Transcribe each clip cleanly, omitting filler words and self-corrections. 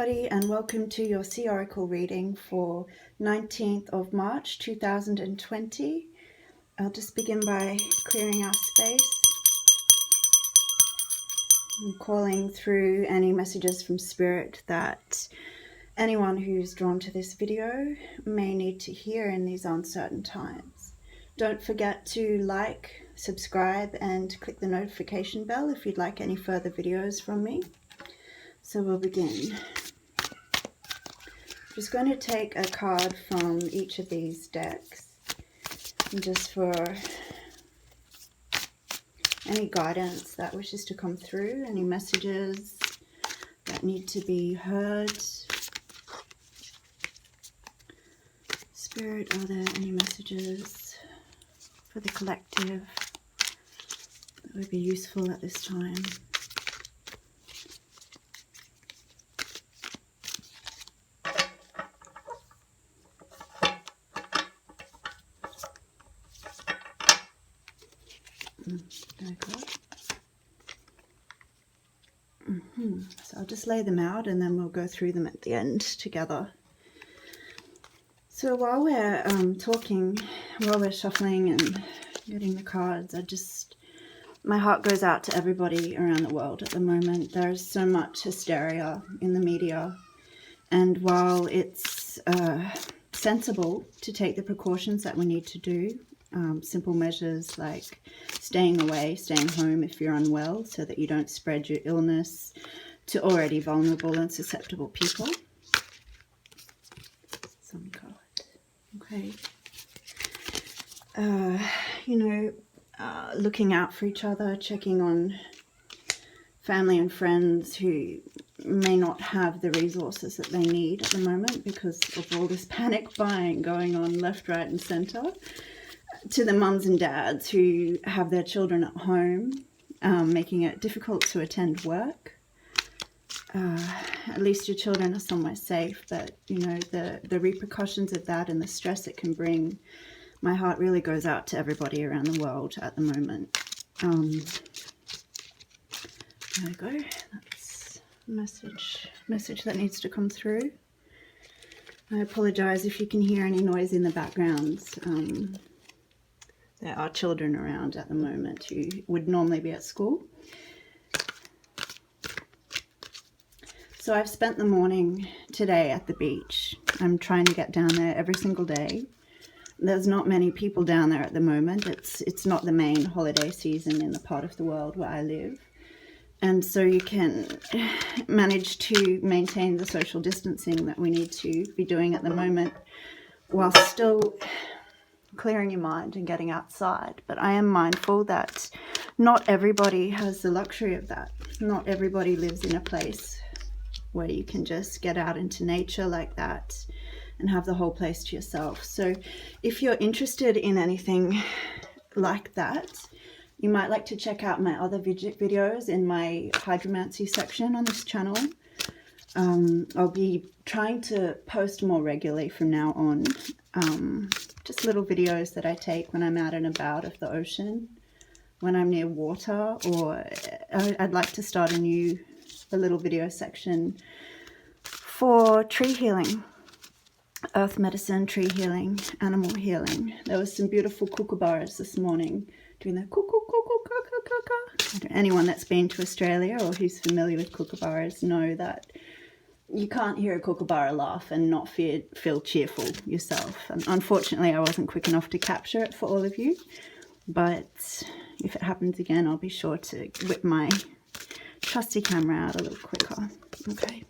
everybody, and welcome to your Sea Oracle reading for 19th of March 2020. I'll just begin by clearing our space and calling through any messages from Spirit that anyone who's drawn to this video may need to hear in these uncertain times. Don't forget to like, subscribe, and click the notification bell if you'd like any further videos from me. So we'll begin. I'm just going to take a card from each of these decks, and just for any guidance that wishes to come through, any messages that need to be heard. Spirit, are there any messages for the collective that would be useful at this time? So I'll just lay them out and then we'll go through them at the end together. So while we're while we're shuffling and getting the cards, my heart goes out to everybody around the world at the moment. There's so much hysteria in the media, and while it's sensible to take the precautions that we need to do, simple measures like staying away, staying home if you're unwell so that you don't spread your illness to already vulnerable and susceptible people. Some card. Okay. Looking out for each other, checking on family and friends who may not have the resources that they need at the moment because of all this panic buying going on left, right and centre. To the mums and dads who have their children at home, making it difficult to attend work. At least your children are somewhere safe, but the repercussions of that and the stress it can bring, my heart really goes out to everybody around the world at the moment. There we go. That's a message that needs to come through. I apologize if you can hear any noise in the background. There are children around at the moment who would normally be at school. So I've spent the morning today at the beach. I'm trying to get down there every single day. There's not many people down there at the moment. It's not the main holiday season in the part of the world where I live. And so you can manage to maintain the social distancing that we need to be doing at the moment while still clearing your mind and getting outside. But I am mindful that not everybody has the luxury of that. Not everybody lives in a place where you can just get out into nature like that and have the whole place to yourself. So if you're interested in anything like that, you might like to check out my other videos in my Hydromancy section on this channel. I'll be trying to post more regularly from now on. Just little videos that I take when I'm out and about of the ocean, when I'm near water, or I'd like to start a little video section for tree healing, earth medicine, tree healing, animal healing. There was some beautiful kookaburras this morning doing the cuckoo. Anyone that's been to Australia or who's familiar with kookaburras know that you can't hear a kookaburra laugh and not feel cheerful yourself. And unfortunately, I wasn't quick enough to capture it for all of you, but if it happens again, I'll be sure to whip my trusty camera out a little quicker. Okay.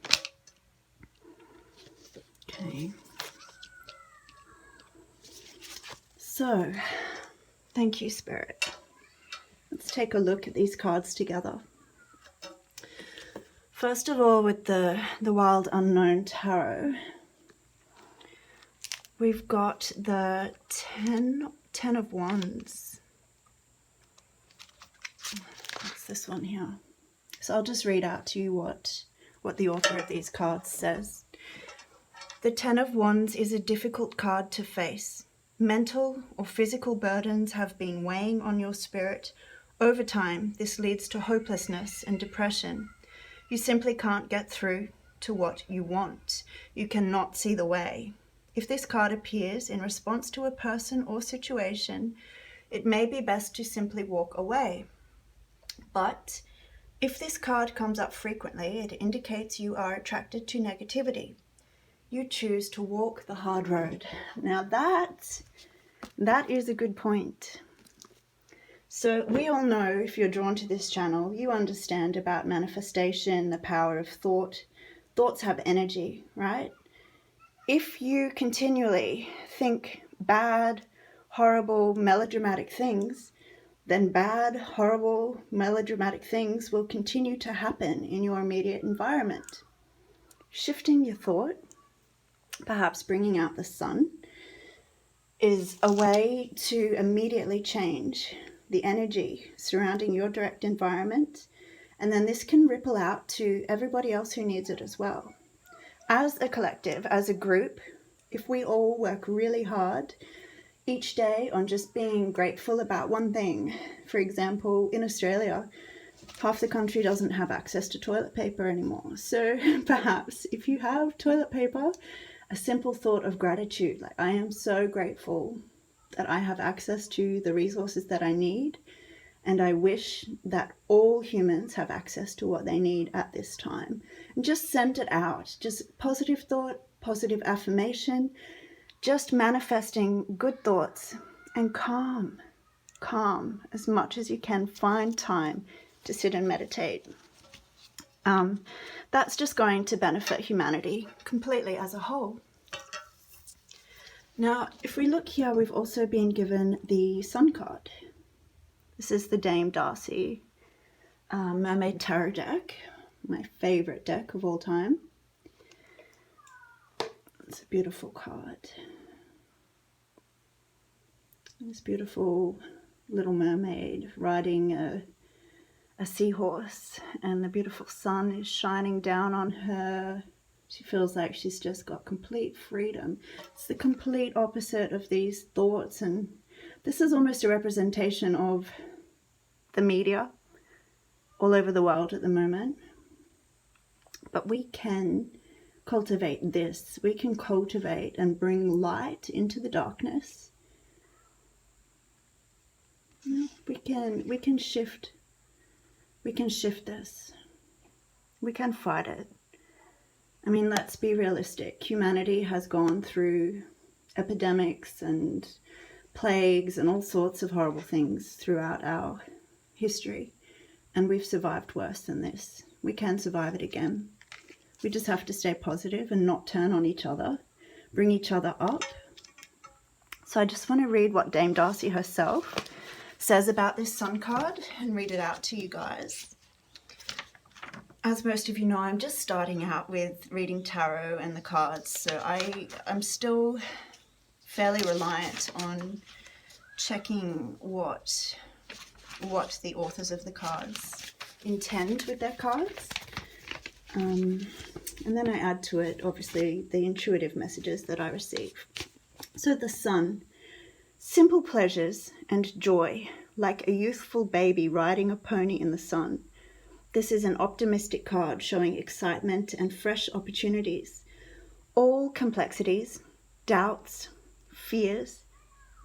So, thank you, Spirit. Let's take a look at these cards together. First of all, with the Wild Unknown Tarot, we've got the Ten of Wands. What's this one here? So I'll just read out to you what the author of these cards says. The Ten of Wands is a difficult card to face. Mental or physical burdens have been weighing on your spirit. Over time, this leads to hopelessness and depression. You simply can't get through to what you want. You cannot see the way. If this card appears in response to a person or situation, it may be best to simply walk away. But if this card comes up frequently, it indicates you are attracted to negativity. You choose to walk the hard road. Now that is a good point. So we all know, if you're drawn to this channel, you understand about manifestation, the power of thought. Thoughts have energy, right? If you continually think bad, horrible, melodramatic things, then bad, horrible, melodramatic things will continue to happen in your immediate environment. Shifting your thought, perhaps bringing out the sun, is a way to immediately change the energy surrounding your direct environment, and then this can ripple out to everybody else who needs it as well. As a collective, as a group, if we all work really hard each day on just being grateful about one thing. For example, in Australia, half the country doesn't have access to toilet paper anymore. So perhaps if you have toilet paper, a simple thought of gratitude, like I am so grateful that I have access to the resources that I need, and I wish that all humans have access to what they need at this time. And just send it out, just positive thought, positive affirmation, just manifesting good thoughts, and calm as much as you can. Find time to sit and meditate. That's just going to benefit humanity completely as a whole. Now, if we look here, we've also been given the Sun card. This is the Dame Darcy Mermaid Tarot deck, my favorite deck of all time. It's a beautiful card. This beautiful little mermaid riding a seahorse, and the beautiful sun is shining down on her. She feels like she's just got complete freedom. It's the complete opposite of these thoughts, and this is almost a representation of the media all over the world at the moment. But we can cultivate this. We can cultivate and bring light into the darkness. We can shift this. We can fight it. I mean, let's be realistic. Humanity has gone through epidemics and plagues and all sorts of horrible things throughout our history, and we've survived worse than this. We can survive it again. We just have to stay positive and not turn on each other, bring each other up. So I just want to read what Dame Darcy herself says about this Sun card and read it out to you guys. As most of you know, I'm just starting out with reading tarot and the cards, so I'm still fairly reliant on checking what the authors of the cards intend with their cards. And then I add to it, obviously, the intuitive messages that I receive. So the Sun. Simple pleasures and joy, like a youthful baby riding a pony in the sun. This is an optimistic card showing excitement and fresh opportunities. All complexities, doubts, fears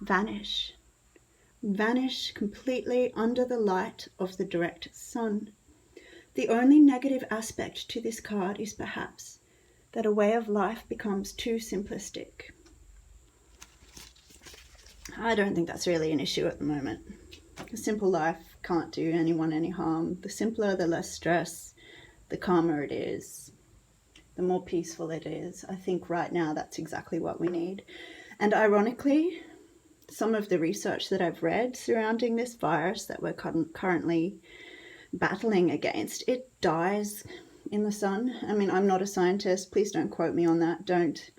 vanish. Vanish completely under the light of the direct sun. The only negative aspect to this card is perhaps that a way of life becomes too simplistic. I don't think that's really an issue at the moment. A simple life can't do anyone any harm. The simpler, the less stress, the calmer it is, the more peaceful it is. I think right now that's exactly what we need. And ironically, some of the research that I've read surrounding this virus that we're currently battling against, it dies in the sun. I mean, I'm not a scientist. Please don't quote me on that. Don't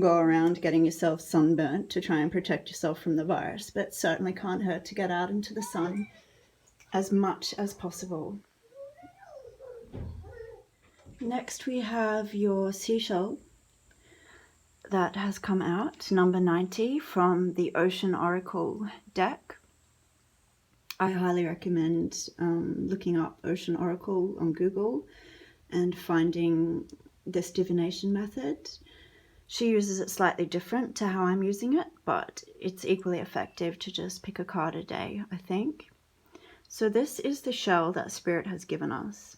go around getting yourself sunburnt to try and protect yourself from the virus, but it certainly can't hurt to get out into the sun as much as possible. Next we have your seashell that has come out, number 90 from the Ocean Oracle deck. I highly recommend looking up Ocean Oracle on Google and finding this divination method. She uses it slightly different to how I'm using it, but it's equally effective to just pick a card a day, I think. So this is the shell that Spirit has given us.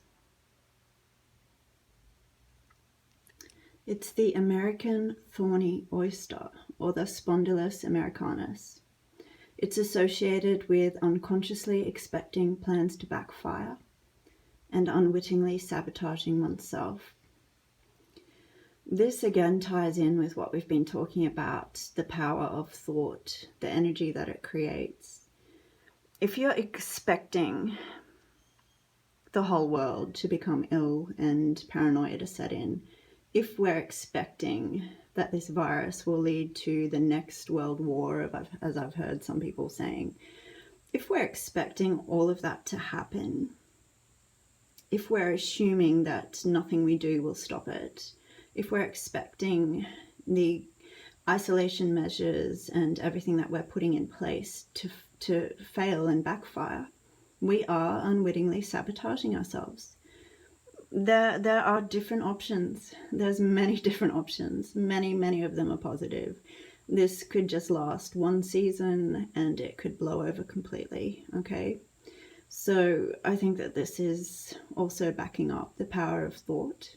It's the American thorny oyster, or the Spondylus americanus. It's associated with unconsciously expecting plans to backfire and unwittingly sabotaging oneself. This again ties in with what we've been talking about, the power of thought, the energy that it creates. If you're expecting the whole world to become ill and paranoia to set in, if we're expecting that this virus will lead to the next world war, as I've heard some people saying, if we're expecting all of that to happen, if we're assuming that nothing we do will stop it, if we're expecting the isolation measures and everything that we're putting in place to fail and backfire, we are unwittingly sabotaging ourselves. There are different options. There's many different options. Many of them are positive. This could just last one season and it could blow over completely, okay? So I think that this is also backing up the power of thought,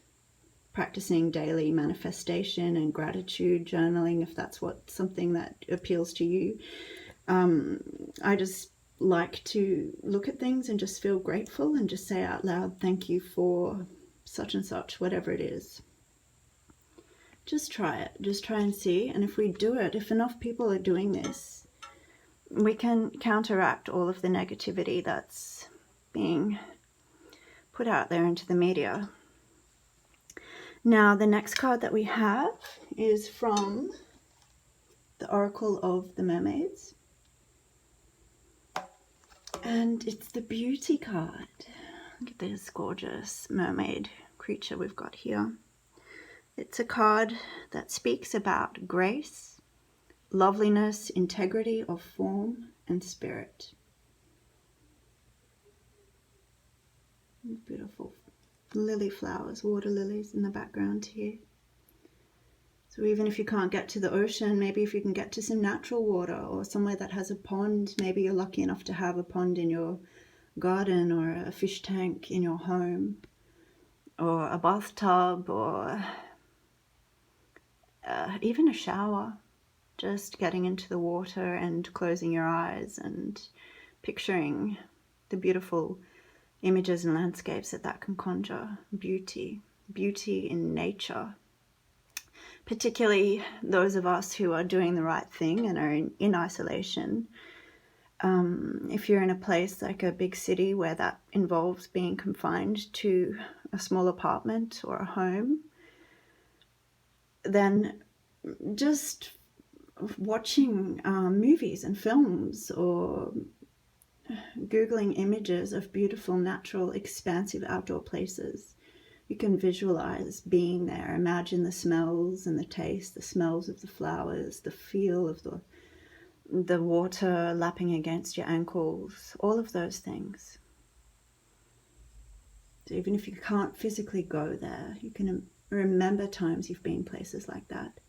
practicing daily manifestation and gratitude journaling, if that's something that appeals to you. I just like to look at things and just feel grateful and just say out loud, thank you for such and such, whatever it is. Just try it. Just try and see. And if we do it, if enough people are doing this, we can counteract all of the negativity that's being put out there into the media. Now, the next card that we have is from the Oracle of the Mermaids. And it's the Beauty card. Look at this gorgeous mermaid creature we've got here. It's a card that speaks about grace, loveliness, integrity of form and spirit. Beautiful lily flowers, water lilies in the background here. So even if you can't get to the ocean, maybe if you can get to some natural water or somewhere that has a pond, maybe you're lucky enough to have a pond in your garden or a fish tank in your home or a bathtub or even a shower. Just getting into the water and closing your eyes and picturing the beautiful images and landscapes that can conjure. Beauty in nature. Particularly those of us who are doing the right thing and are in isolation. If you're in a place like a big city where that involves being confined to a small apartment or a home, then just watching movies and films or Googling images of beautiful, natural, expansive outdoor places. You can visualize being there, imagine the smells and the taste, the smells of the flowers, the feel of the water lapping against your ankles, all of those things. So even if you can't physically go there, you can remember times you've been places like that.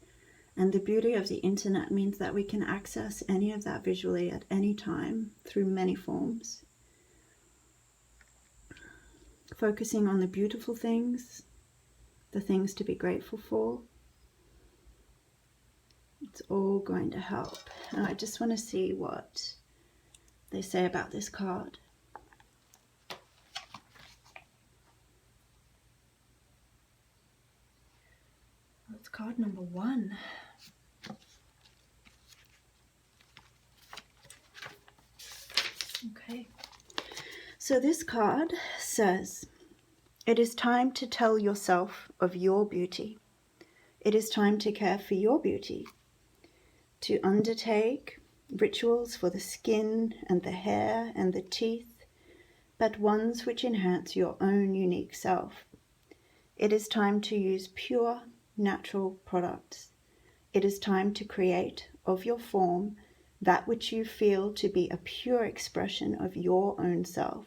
And the beauty of the internet means that we can access any of that visually at any time through many forms. Focusing on the beautiful things, the things to be grateful for. It's all going to help. And I just want to see what they say about this card. It's card number 1. Okay. So this card says, it is time to tell yourself of your beauty. It is time to care for your beauty. To undertake rituals for the skin and the hair and the teeth, but ones which enhance your own unique self. It is time to use pure, natural products. It is time to create of your form that which you feel to be a pure expression of your own self.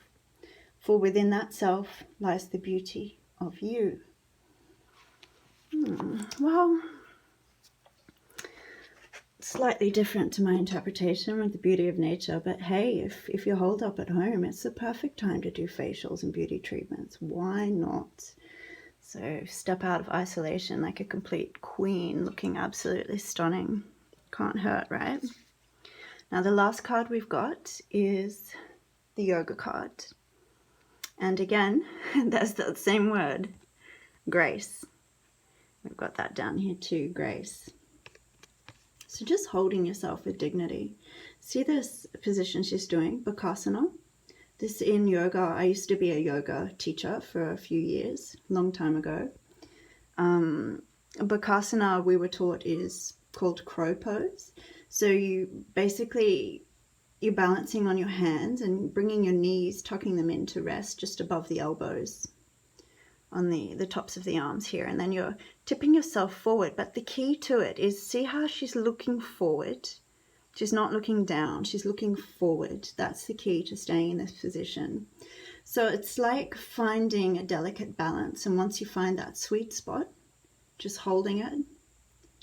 For within that self lies the beauty of you. Well, slightly different to my interpretation with the beauty of nature, but hey, if you're holed up at home, it's the perfect time to do facials and beauty treatments. Why not? So step out of isolation like a complete queen, looking absolutely stunning. Can't hurt, right? Now the last card we've got is the yoga card. And again, that's that same word, grace. We've got that down here too, grace. So just holding yourself with dignity. See this position she's doing, Bakasana? This in yoga, I used to be a yoga teacher for a few years, long time ago. Bakasana, we were taught, is called crow pose. So you basically, you're balancing on your hands and bringing your knees, tucking them in to rest just above the elbows on the tops of the arms here, and then you're tipping yourself forward. But the key to it is, see how she's looking forward. She's not looking down, she's looking forward. That's the key to staying in this position. So it's like finding a delicate balance, and once you find that sweet spot, just holding it,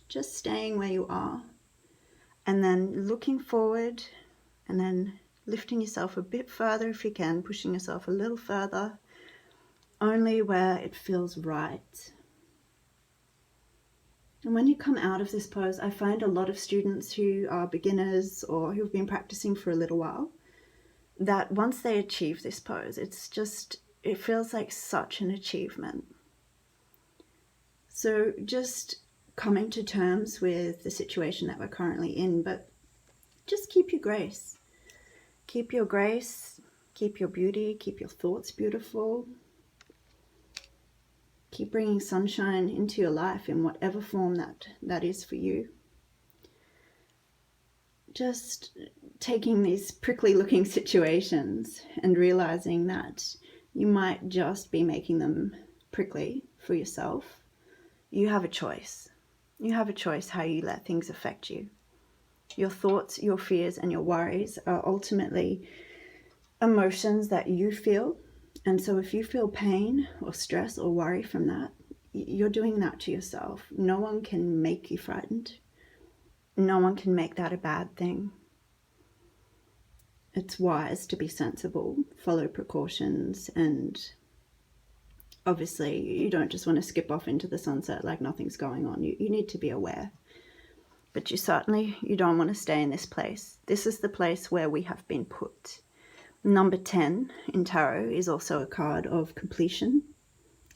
just staying where you are, and then looking forward, and then lifting yourself a bit further if you can, pushing yourself a little further, only where it feels right. And when you come out of this pose, I find a lot of students who are beginners or who've been practicing for a little while, that once they achieve this pose, it feels like such an achievement. So just coming to terms with the situation that we're currently in, but just keep your grace. Keep your grace, keep your beauty, keep your thoughts beautiful. Keep bringing sunshine into your life in whatever form that is for you. Just taking these prickly looking situations and realizing that you might just be making them prickly for yourself. You have a choice. You have a choice how you let things affect you. Your thoughts, your fears, and your worries are ultimately emotions that you feel. And so if you feel pain or stress or worry from that, you're doing that to yourself. No one can make you frightened. No one can make that a bad thing. It's wise to be sensible, follow precautions, and obviously you don't just want to skip off into the sunset like nothing's going on. You need to be aware. But you don't want to stay in this place. This is the place where we have been put. Number 10 in tarot is also a card of completion,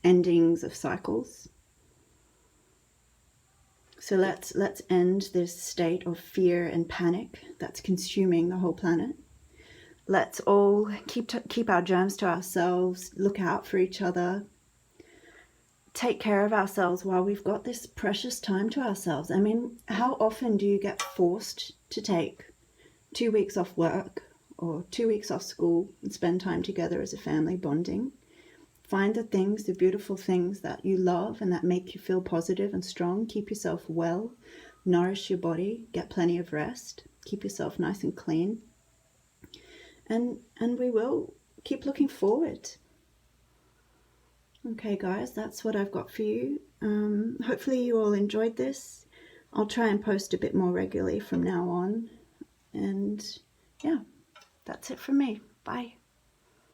endings of cycles. So let's end this state of fear and panic that's consuming the whole planet. Let's all keep our germs to ourselves, look out for each other, take care of ourselves while we've got this precious time to ourselves. I mean, how often do you get forced to take 2 weeks off work or 2 weeks off school and spend time together as a family bonding? Find the beautiful things that you love and that make you feel positive and strong. Keep yourself well, nourish your body, get plenty of rest, keep yourself nice and clean. And we will keep looking forward. Okay guys, that's what I've got for you. Hopefully you all enjoyed this. I'll try and post a bit more regularly from now on. And yeah, that's it from me. Bye.